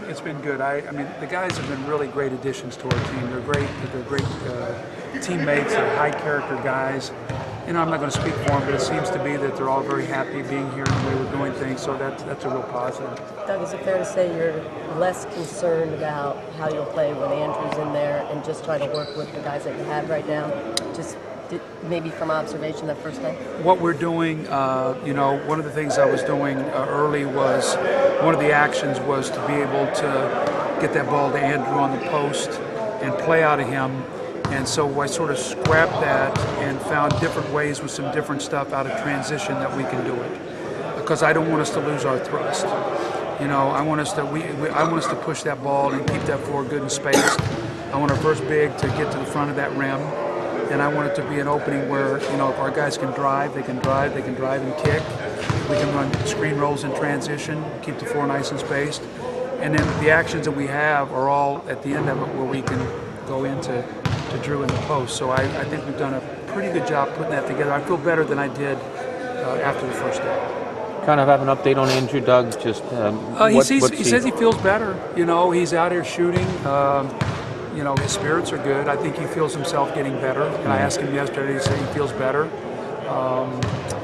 It's been good. I mean, the guys have been really great additions to our team. They're great teammates. They're high character guys. You know, I'm not going to speak for them, but it seems to be that they're all very happy being here and the way we're doing things. So that's a real positive. Doug, is it fair to say you're less concerned about how you'll play when Andrew's in there and just try to work with the guys that you have right now? Just maybe from observation that first day? What we're doing, you know, one of the things I was doing early was, one of the actions was to be able to get that ball to Andrew on the post and play out of him. And so I sort of scrapped that and found different ways with some different stuff out of transition that we can do it. Because I don't want us to lose our thrust. You know, I want us to push that ball and keep that floor good and spaced. I want our first big to get to the front of that rim. And I want it to be an opening where, you know, if our guys can drive, they can drive and kick. We can run screen rolls in transition, keep the floor nice and spaced. And then the actions that we have are all at the end of it where we can go into Drew in the post. So I think we've done a pretty good job putting that together. I feel better than I did after the first day. Kind of have an update on Andrew, Doug? Just he says he feels better. You know, he's out here shooting. You know, his spirits are good. I think he feels himself getting better. And I asked him yesterday, he said he feels better.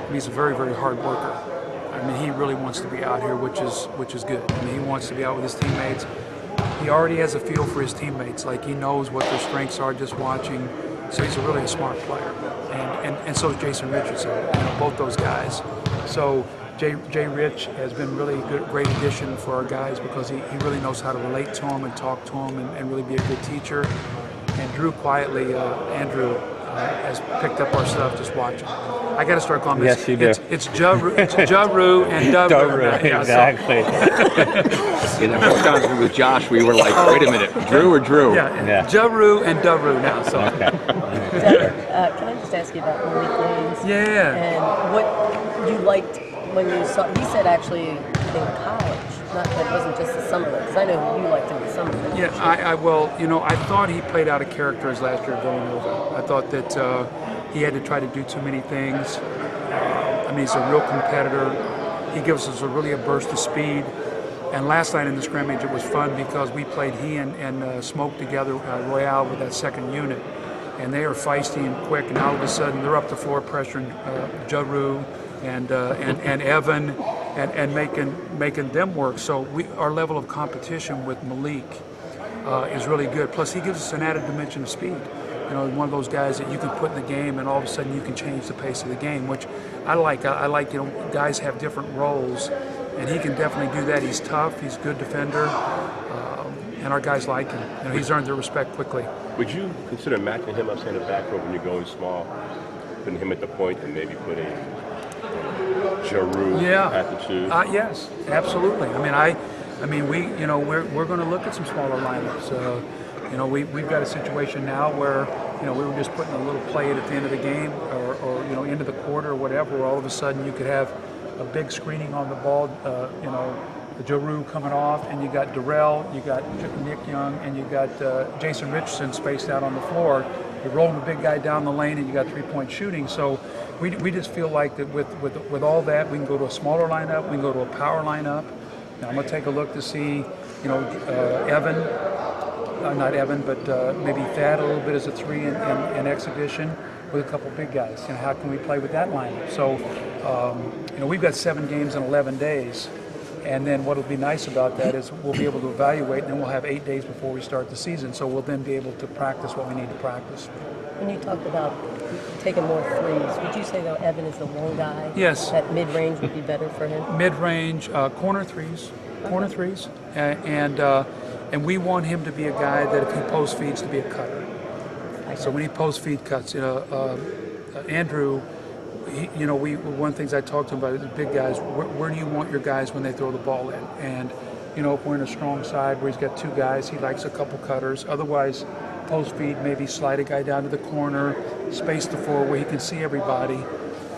He's a very, very hard worker. I mean, he really wants to be out here, which is good. I mean, he wants to be out with his teammates. He already has a feel for his teammates. Like, he knows what their strengths are just watching. So he's really a smart player. And so is Jason Richardson, you know, both those guys. So Jay Rich has been really a great addition for our guys because he really knows how to relate to them and talk to them and really be a good teacher. And Drew quietly, Andrew has picked up our stuff just watching. I got to start calling him. Yes, you do. It's Ja-Roo and Dub-Roo. Yeah, exactly. You know, first time with Josh, we were like, wait a minute, Drew or Drew? Yeah. Ja-Roo and Dub-Roo now. So. Doug, can I just ask you about Malik Williams? Yeah. And what you liked when you saw, he said actually in college, not that it wasn't just the summer league, because I know you liked him in the summer league. Yeah, well, you know, I thought he played out of character his last year at Villanova. I thought that he had to try to do too many things. I mean, he's a real competitor. He gives us a burst of speed. And last night in the scrimmage, it was fun because we played he and Smoke together, Royale with that second unit. And they are feisty and quick, and all of a sudden they're up the floor pressuring Ja-Roo and Evan and making them work. So our level of competition with Malik is really good. Plus, he gives us an added dimension of speed. You know, one of those guys that you can put in the game, and all of a sudden you can change the pace of the game, which I like. I like, you know, guys have different roles, and he can definitely do that. He's tough. He's a good defender, and our guys like him. You know, he's earned their respect quickly. Would you consider matching him up center back when you're going small, putting him at the point, and maybe putting Ja-Roo at the two? Yes, absolutely. I mean, we're going to look at some smaller lineups. You know, we've got a situation now where, you know, we were just putting a little play at the end of the game or you know, into the quarter or whatever, where all of a sudden you could have a big screening on the ball, you know, Ja-Roo coming off, and you got Darrell, you got Nick Young, and you got Jason Richardson spaced out on the floor. You're rolling a big guy down the lane, and you got three-point shooting. So we just feel like that with all that, we can go to a smaller lineup, we can go to a power lineup. Now I'm going to take a look to see, you know, not Evan, but maybe Thad a little bit as a three in exhibition with a couple big guys. You know, how can we play with that lineup? So, you know, we've got 7 games in 11 days. And then what'll be nice about that is we'll be able to evaluate, and then we'll have 8 days before we start the season. So we'll then be able to practice what we need to practice. When you talked about taking more threes, would you say, though, Evan is the one guy? Yes. That mid-range would be better for him? Mid-range, corner threes, and we want him to be a guy that if he post feeds to be a cutter. So when he post feed cuts, you know, Andrew, you know, one of the things I talked to him about is the big guys. Where do you want your guys when they throw the ball in? And you know, if we're in a strong side where he's got 2 guys, he likes a couple cutters. Otherwise, post feed, maybe slide a guy down to the corner, space the floor where he can see everybody.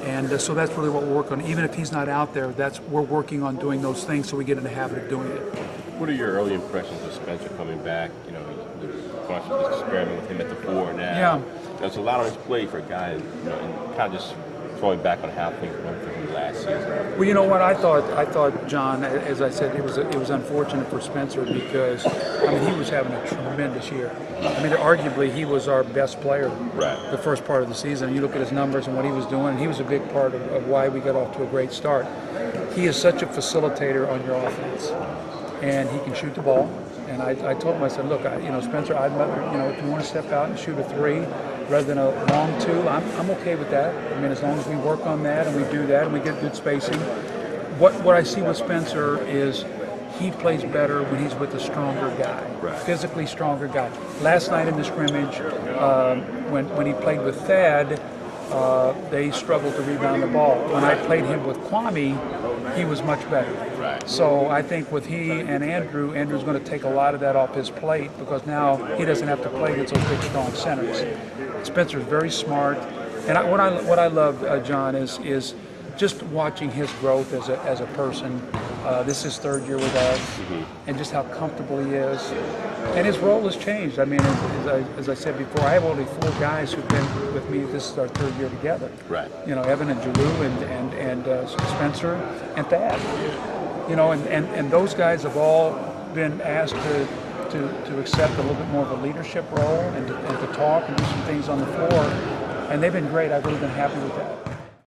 And so that's really what we're working on. Even if he's not out there, we're working on doing those things so we get in the habit of doing it. What are your early impressions of Spencer coming back? You know, bunch of this experiment with him at the 4 now. Yeah. There's a lot on his plate for a guy, and kind of just throwing back on how things went for him last season. Well, you know what I thought, John, as I said, it was unfortunate for Spencer because he was having a tremendous year. Arguably he was our best player the first part of the season. You look at his numbers and what he was doing, he was a big part of why we got off to a great start. He is such a facilitator on your offense, and he can shoot the ball. And I told him, I said, look, Spencer, I'd rather, if you want to step out and shoot a 3 rather than a long 2, I'm okay with that. As long as we work on that and we do that and we get good spacing. What I see with Spencer is he plays better when he's with a stronger guy, physically stronger guy. Last night in the scrimmage, when he played with Thad, they struggled to rebound the ball. When I played him with Kwame, he was much better. So I think with he and Andrew's going to take a lot of that off his plate because now he doesn't have to play against those big, strong centers. Spencer's very smart, and what I love, John, is just watching his growth as a person. This is his 3rd year with us, and just how comfortable he is. And his role has changed. As I said before, I have only 4 guys who've been with me. This is our 3rd year together. Evan and Jalou and Spencer and Thad. And those guys have all been asked to accept a little bit more of a leadership role and to talk and do some things on the floor. And they've been great. I've really been happy with that.